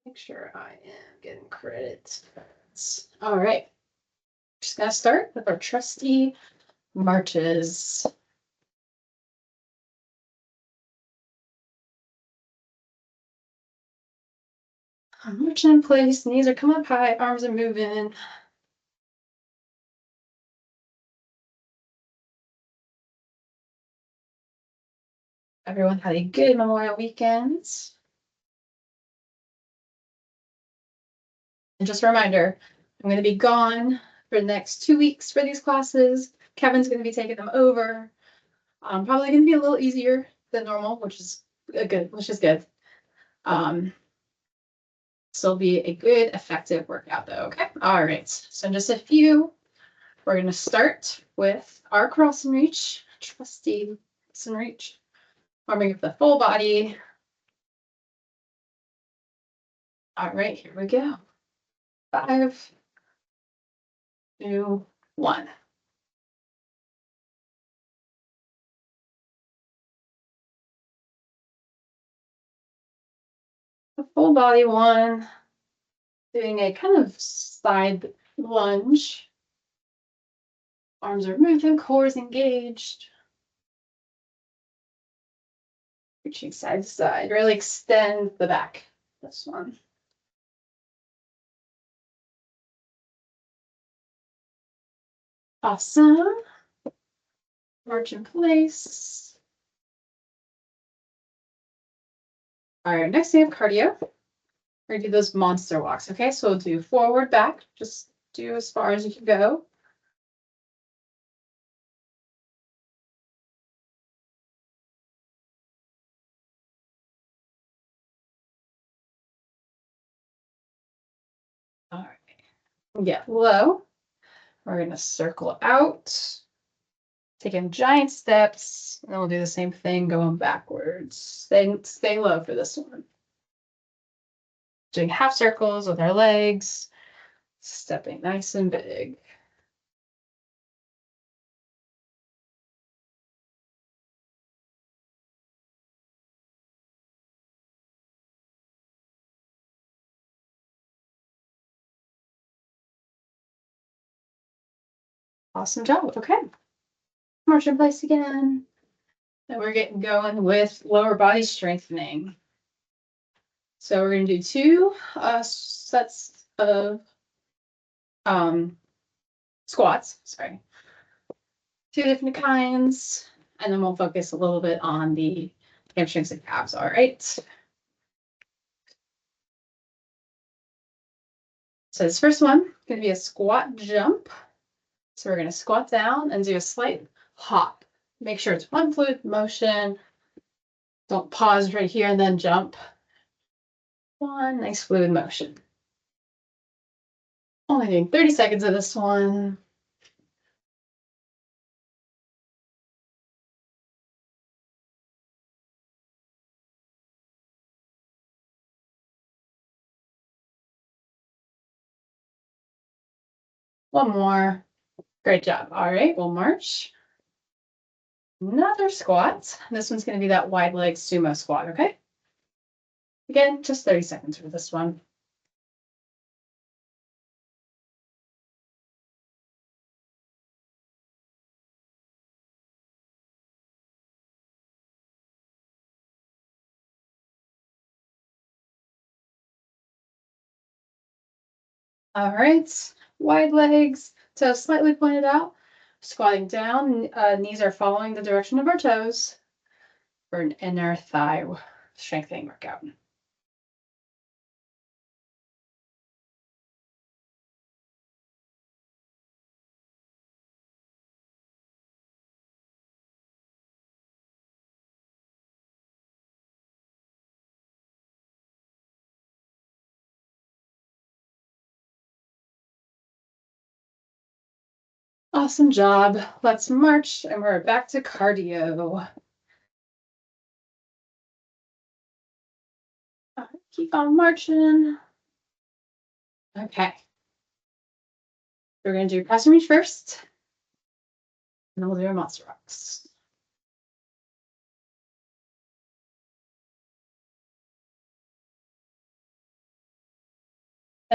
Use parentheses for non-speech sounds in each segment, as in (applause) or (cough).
Make sure I am getting credit. All right. Just gonna start with our trusty marches. Marching in place, knees are coming up high, arms are moving. Everyone had a good Memorial weekend. And just a reminder, I'm going to be gone for the next 2 weeks for these classes. Kevin's going to be taking them over. Probably going to be a little easier than normal, which is good. Still be a good, effective workout though, okay? All right, so in just a few, we're gonna start with our cross and reach, trusty cross and reach. Warming up the full body. All right, here we go. 5, 2, 1. The full body one, doing a kind of side lunge. Arms are moving, core is engaged. Reaching side to side, really extend the back. This one. Awesome. March in place. All right, next we have cardio. We're gonna do those monster walks, okay? So we'll do forward, back, just do as far as you can go. All right, get low. We're gonna circle out, taking giant steps, and then we'll do the same thing going backwards. Stay low for this one. Doing half circles with our legs, stepping nice and big. Awesome job. Okay. March in place again. And we're getting going with lower body strengthening. So we're going to do 2 sets of squats, sorry. 2 different kinds, and then we'll focus a little bit on the hamstrings and calves, all right? So this first one is going to be a squat jump. So we're going to squat down and do a slight hop. Make sure it's one fluid motion. Don't pause right here and then jump. One nice fluid motion. Only doing 30 seconds of this one. One more. Great job. All right, we'll march. Another squat. This one's going to be that wide leg sumo squat, okay? Again, just 30 seconds for this one. All right, wide legs, toes slightly pointed out. Squatting down, knees are following the direction of our toes for an inner thigh strengthening workout. Awesome job. Let's march, and we're back to cardio. Keep on marching. Okay. We're going to do cross and reach first, and then we'll do our monster rocks.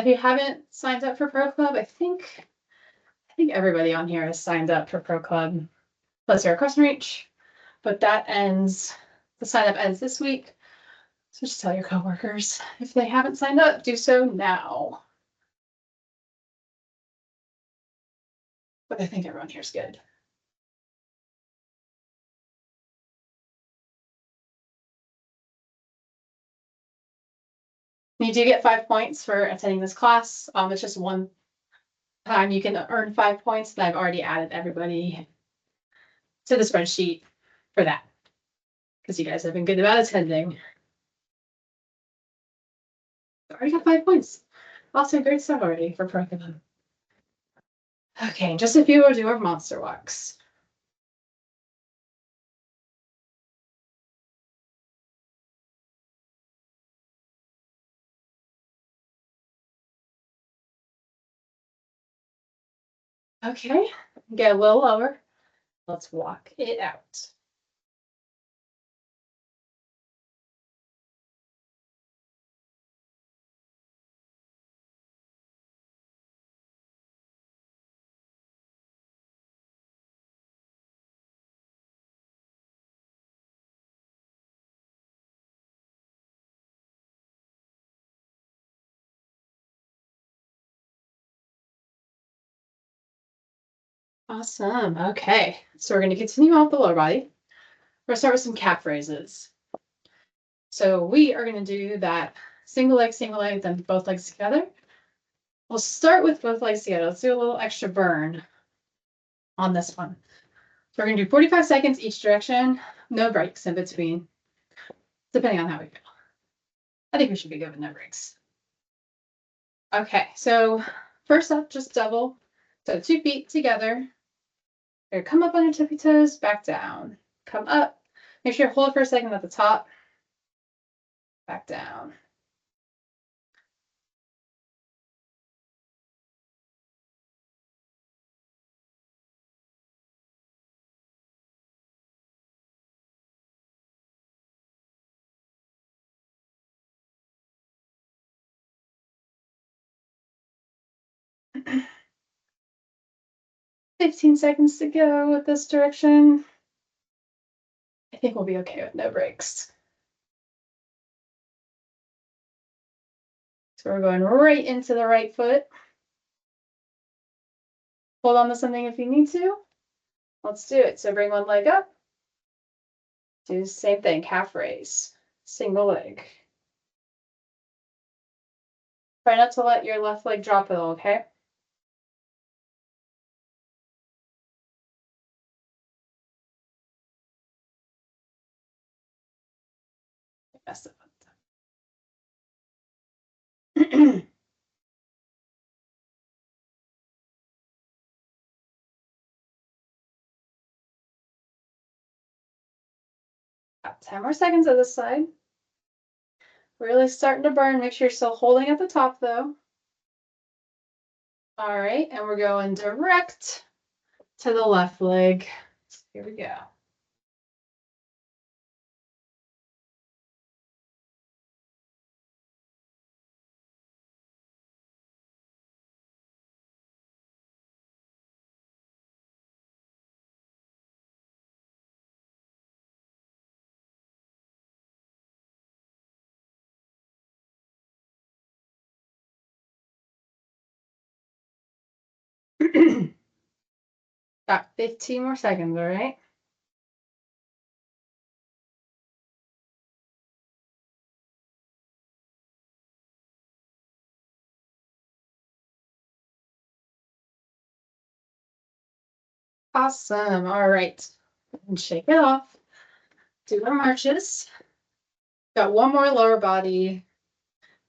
If you haven't signed up for Pro Club, I think everybody on here has signed up for Pro Club, plus you're across reach. But that ends, the sign up ends this week. So just tell your coworkers if they haven't signed up, do so now. But I think everyone here is good. You do get 5 points for attending this class. It's just one time you can earn 5 points, and I've already added everybody to the spreadsheet for that, because you guys have been good about attending. I already got 5 points. Also, great stuff already for Pokemon. Okay, just a few will do our monster walks. Okay, get a little lower. Let's walk it out. Awesome. Okay, so we're going to continue off the lower body. We're going to start with some calf raises. So we are going to do that single leg, then both legs together. We'll start with both legs together. Let's do a little extra burn on this one. So we're going to do 45 seconds each direction, no breaks in between, depending on how we feel. I think we should be good with no breaks. Okay, so first up, just double. So 2 feet together. Here, come up on your tippy toes, back down. Come up. Make sure you hold for a second at the top. Back down. (clears throat) 15 seconds to go with this direction. I think we'll be okay with no breaks. So we're going right into the right foot. Hold on to something if you need to. Let's do it. So bring one leg up. Do the same thing, calf raise, single leg. Try not to let your left leg drop at all, okay? Messed up. About 10 more seconds of this side. Really starting to burn. Make sure you're still holding at the top though. All right, and we're going direct to the left leg. Here we go. Got 15 more seconds, all right? Awesome. All right. And shake it off. Do our marches. Got one more lower body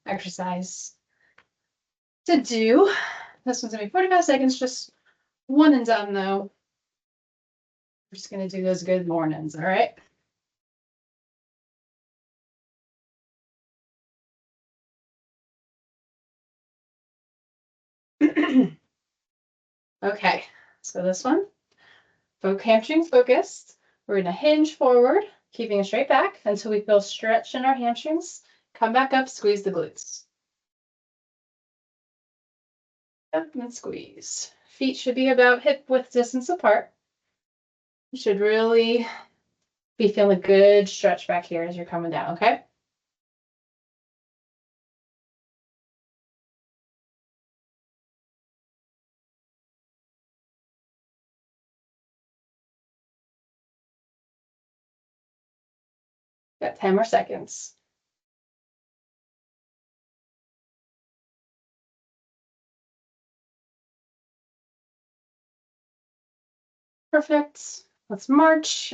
exercise to do. This one's gonna be 45 seconds, just one and done though. We're just gonna do those good mornings, all right? Okay, so this one, hamstring focused. We're gonna hinge forward, keeping a straight back until we feel stretch in our hamstrings. Come back up, squeeze the glutes. Up and squeeze. Feet should be about hip width distance apart. You should really be feeling a good stretch back here as you're coming down, okay? Got 10 more seconds. Perfect. Let's march.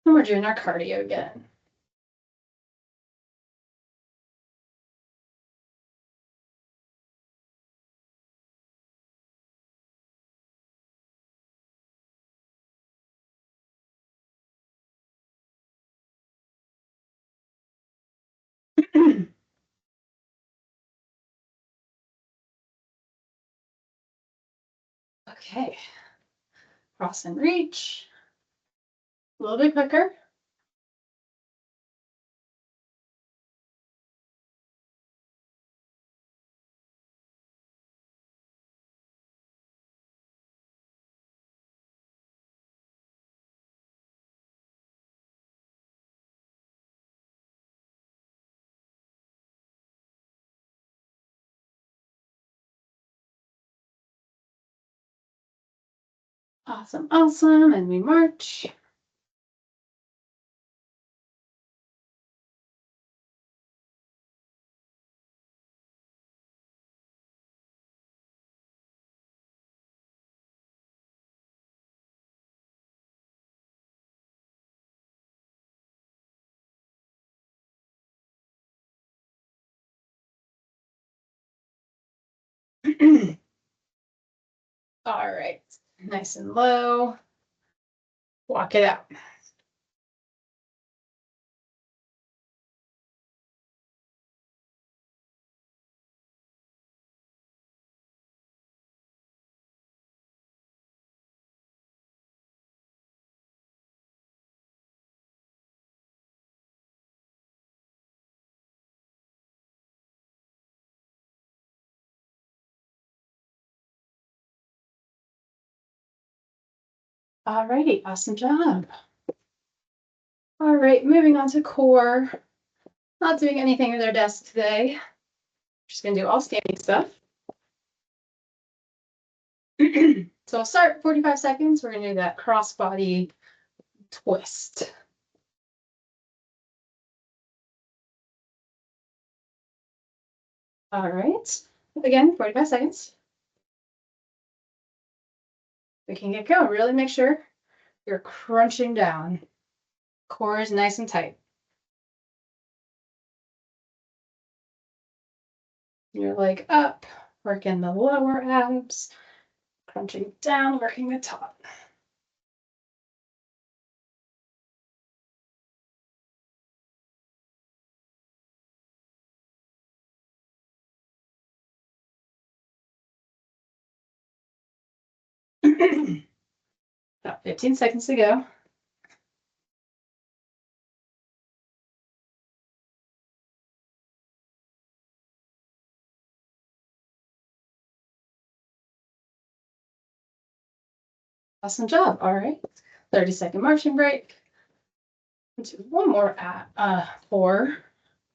And we're doing our cardio again. Okay. Cross and reach. A little bit quicker. Awesome, awesome. And we march. All right. Nice and low. Walk it out. All righty. Awesome job. All right. Moving on to core. Not doing anything at their desk today. Just going to do all standing stuff. So I'll start 45 seconds. We're going to do that crossbody twist. All right. Again, 45 seconds. We can get going. Really make sure you're crunching down. Core is nice and tight. Your leg up, working the lower abs, crunching down, working the top. About 15 seconds to go. Awesome job. All right. 30-second marching break. Do one more core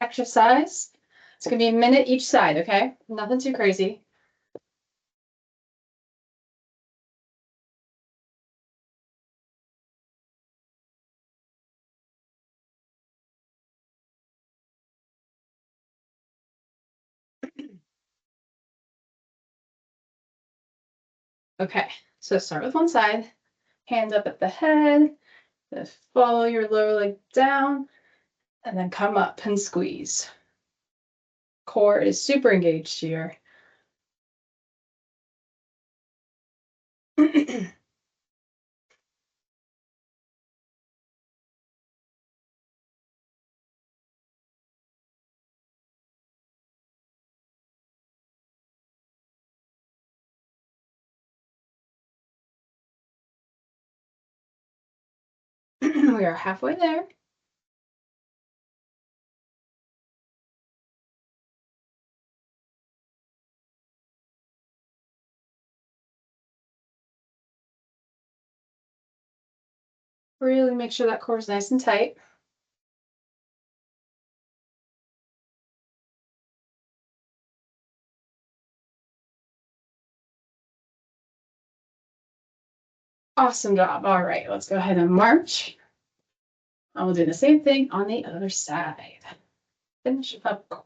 exercise. It's going to be a minute each side, okay? Nothing too crazy. Okay, so start with one side, hands up at the head, then follow your lower leg down, and then come up and squeeze. Core is super engaged here. We are halfway there. Really make sure that core is nice and tight. Awesome job. All right, let's go ahead and march. And we'll do the same thing on the other side. Finish up core.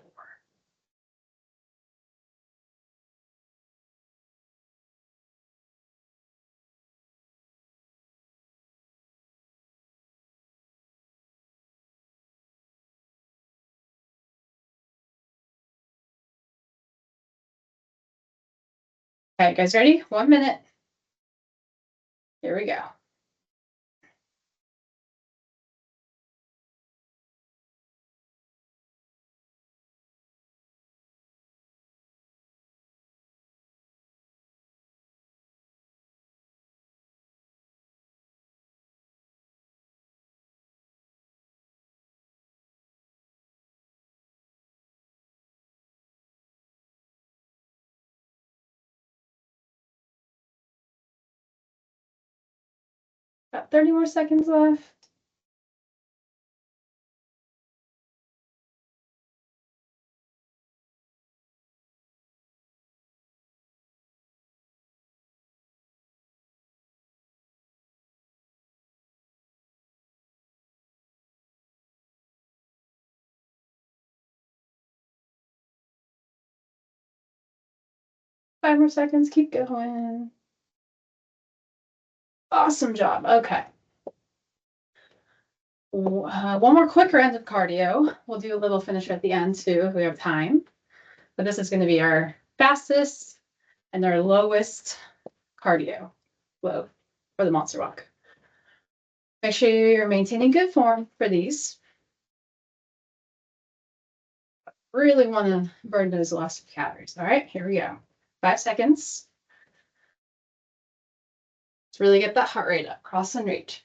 All right, guys, ready? 1 minute. Here we go. Got 30 more seconds left. Five more seconds. Keep going. Awesome job. Okay. One more quick round of cardio. We'll do a little finisher at the end too if we have time. But this is going to be our fastest and our lowest cardio load for the monster walk. Make sure you're maintaining good form for these. Really want to burn those last few calories. All right, here we go. 5 seconds. Let's really get that heart rate up. Cross and reach.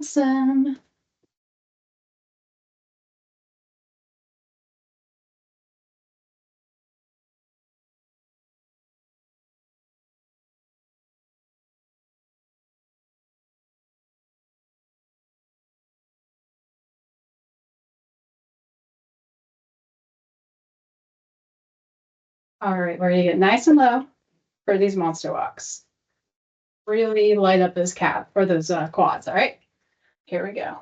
Awesome. All right, we're gonna get nice and low for these monster walks. Really light up those calf or those quads. All right, here we go.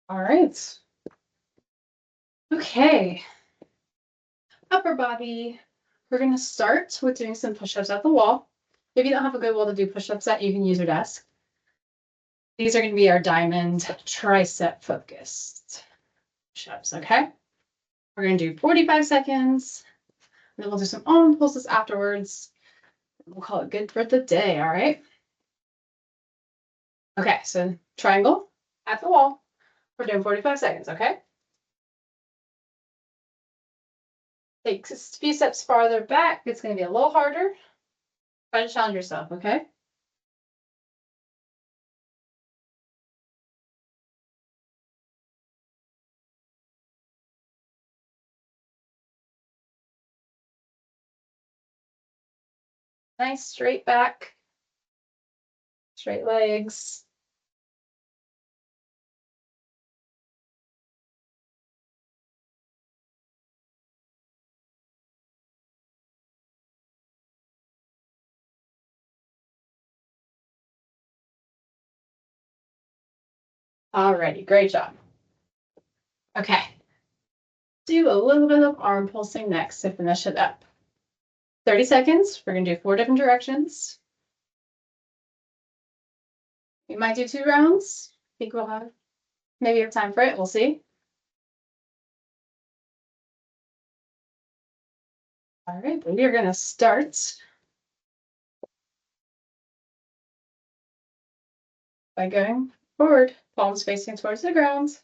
All right. Okay. Upper body. We're going to start with doing some push-ups at the wall. If you don't have a good wall to do push-ups at, you can use your desk. These are going to be our diamond tricep focused push-ups, okay? We're going to do 45 seconds. Then we'll do some arm pulses afterwards. We'll call it good for the day, all right? Okay, so triangle at the wall. We're doing 45 seconds, okay? Take a few steps farther back. It's going to be a little harder. Try to challenge yourself, okay? Nice straight back, straight legs. Alrighty, great job. Okay. Do a little bit of arm pulsing next to finish it up. 30 seconds. We're going to do 4 different directions. We might do 2 rounds. I think we'll have maybe have time for it. We'll see. All right, we are going to start by going forward, palms facing towards the ground.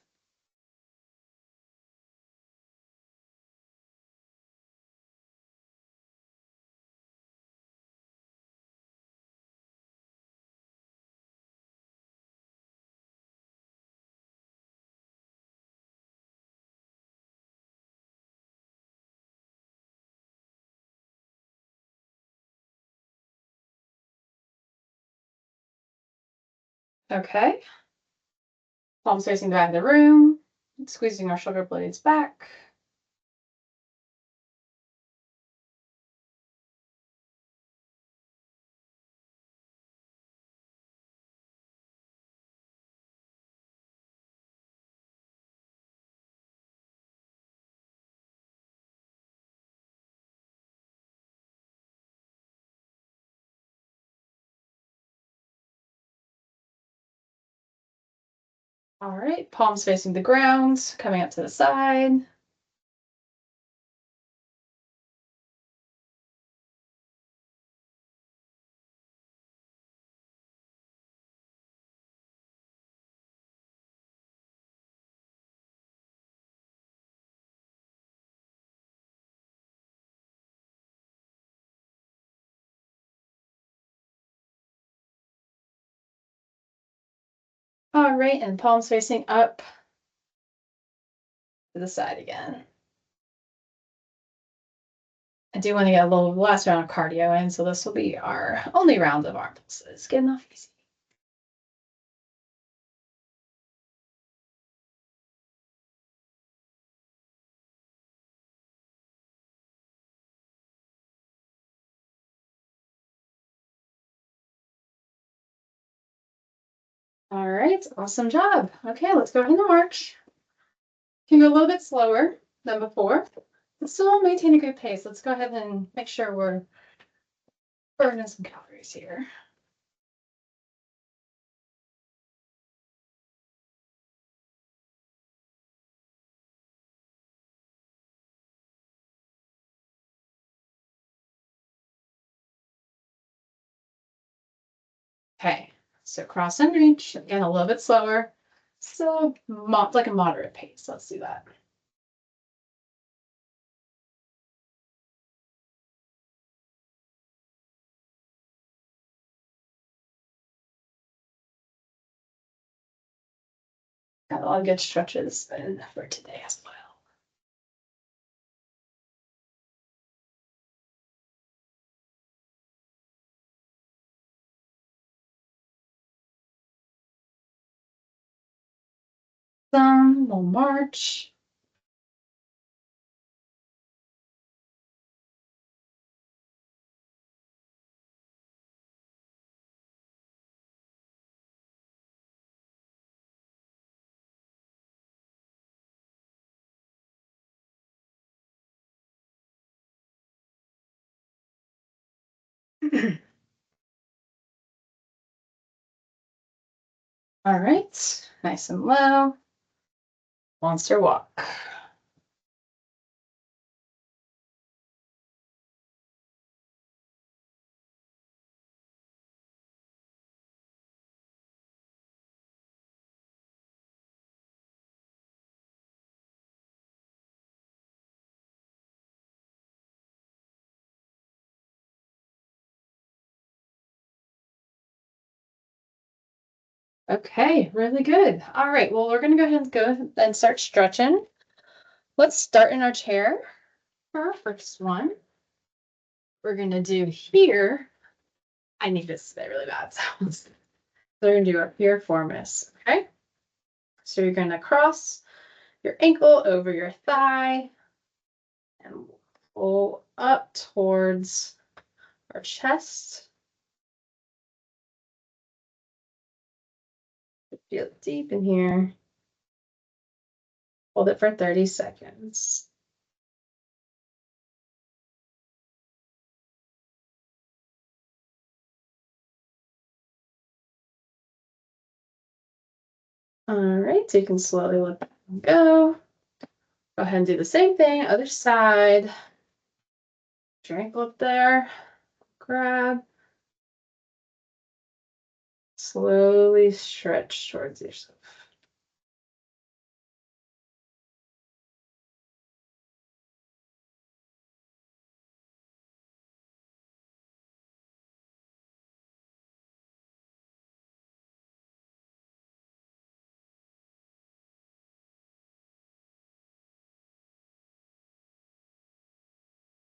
Okay. Palms facing the back of the room, squeezing our shoulder blades back. All right, palms facing the ground, coming up to the side. All right, and palms facing up to the side again. I do want to get a little last round of cardio in, so this will be our only round of arm pulses. Getting off easy. All right, awesome job. Okay, let's go ahead and march. You can go a little bit slower than before, but still maintain a good pace. Let's go ahead and make sure we're burning some calories here. Okay, so cross and reach, again, a little bit slower. Still like a moderate pace. Let's do that. Got a lot of good stretches in for today as well. We'll march. All right, nice and low. Monster walk. Okay, really good. All right, well, we're gonna go ahead and start stretching. Let's start in our chair for our first one. We're gonna do here. I need to spit really bad sounds. So we're gonna do our piriformis, okay? So you're gonna cross your ankle over your thigh and pull up towards our chest. Feel it deep in here. Hold it for 30 seconds. All right, so you can slowly let that one go. Go ahead and do the same thing, other side. Drink up there, grab. Slowly stretch towards yourself.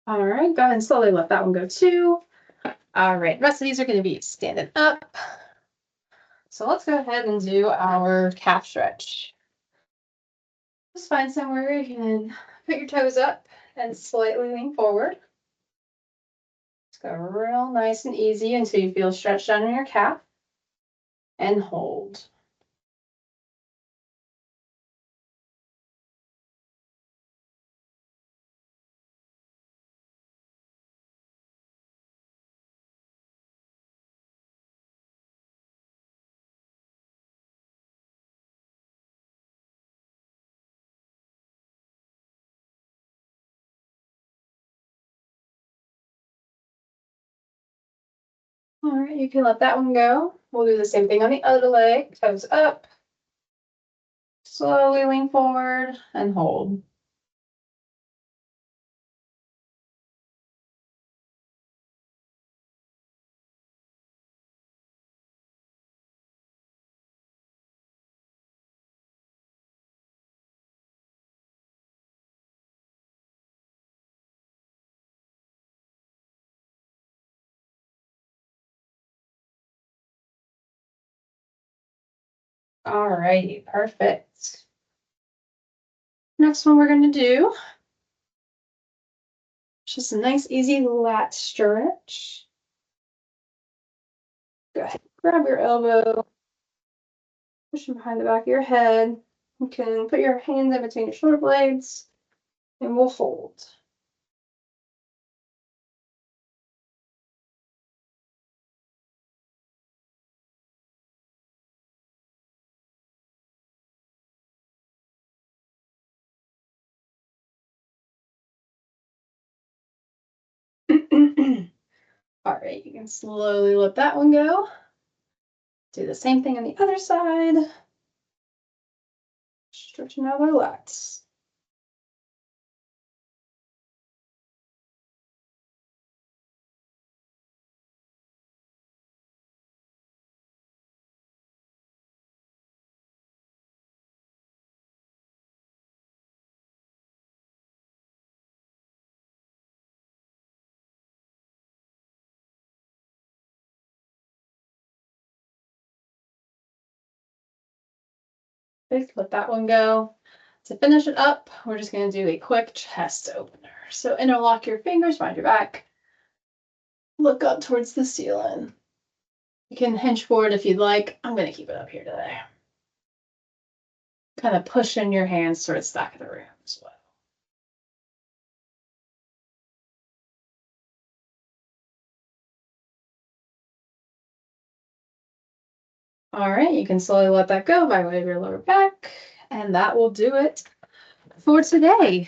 All right, go ahead and slowly let that one go too. All right, the rest of these are going to be standing up. So let's go ahead and do our calf stretch. Just find somewhere you can put your toes up and slightly lean forward. Just go real nice and easy until you feel stretched down in your calf and hold. All right, you can let that one go. We'll do the same thing on the other leg, toes up. Slowly lean forward and hold. All righty, perfect. Next one we're going to do is just a nice, easy lat stretch. Go ahead, grab your elbow, push them behind the back of your head. You can put your hands in between your shoulder blades, and we'll hold. All right, you can slowly let that one go. Do the same thing on the other side. Stretching out our lats. Let that one go. To finish it up, we're just going to do a quick chest opener. So interlock your fingers behind your back. Look up towards the ceiling. You can hinge forward if you'd like. I'm going to keep it up here today. Kind of pushing your hands towards the back of the room as well. All right, you can slowly let that go by way of your lower back, and that will do it for today.